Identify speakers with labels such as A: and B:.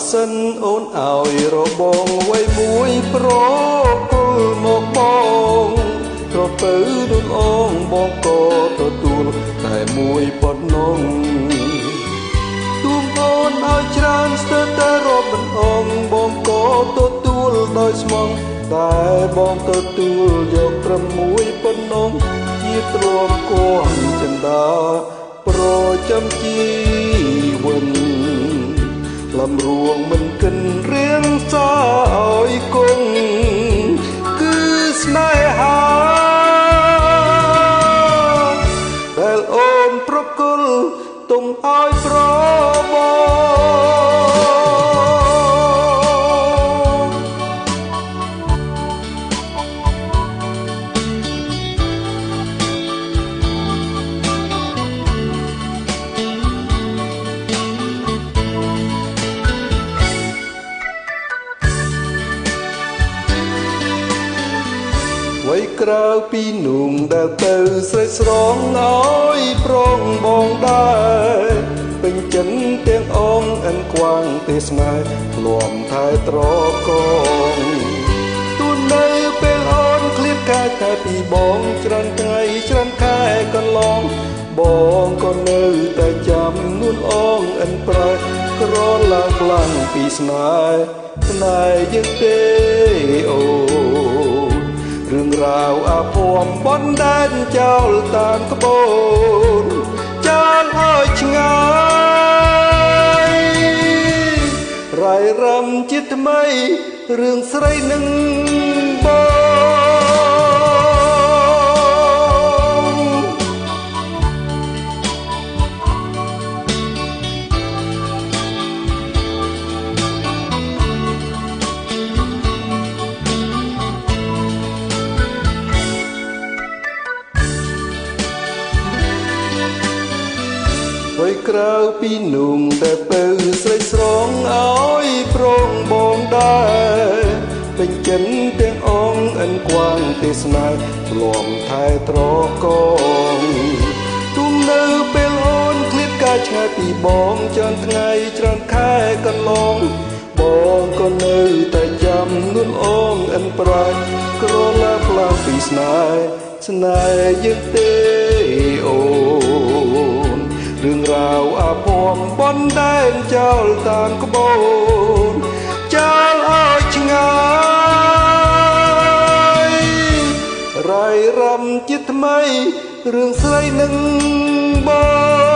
A: សិនអូនឲ្យរបងໄว้មួយប្រគល់មកបងត្រពៅដូចអងបងក៏ទទួលតែមួយប៉ុណ្ណឹងទូមអូនឲ្យច្រើនស្ទើរតែរាប់មិនអងបងក៏ទទួលដោយស្មងតែបងទទួលយកត្រឹមមួយប៉ុណ្ណឹងជាទ្រាំគួងចិន្តាប្រចាំជីវិតលំរួងមិនកិនរៀងសាឲ្យគង់គឺស្នេហាដែលអូនប្រគល់ទុំឲ្យប្រໄว้ក្រៅពីនួងដែលទៅស្រេចស្រងឲ្យប្រងបងដែរពេញចិនទាំងអងអិនខ្វាងទេសនាធ្លាប់ថែត្រកងទូនៅពេលអូនឃ្លាតកាយតែពីបងច្រើនថ្ងៃច្រើនខែកន្លងបងក៏នៅតែចាំនួនអងអិនប្រែក្រឡាខ្លាំងពីស្នេហ៍យើងទេអូរឿងរ៉ាវអាភ័ព្វបណ្ដែតចោលតាមក្បូនចោលឲ្យឆ្ងាយរាយរំជាថ្មីរឿងស្រីនឹងបងไว้ក្រៅពីនួងដែលទៅស្រេចស្រងឲ្យប្រងបងដែរពេញចិនទាំងអងអិនខ្វាងទេសនាធ្លាប់ថែត្រកងទូមនៅពេលអូនឃ្លាតកាយឆ្ងាយពីបងច្រើនថ្ងៃច្រើនខែកន្លងបងក៏នៅតែចាំនួនអងអិនប្រាជ្ញក្រឡាខ្លាំងពីស្នេហ៍យើងទេអូនរឿងរ៉ាវអាភ័ព្វបណ្ដែតចោលតាមក្បូនចោលឲ្យឆ្ងាយរាយរំជាថ្មីរឿងស្រីនឹងបង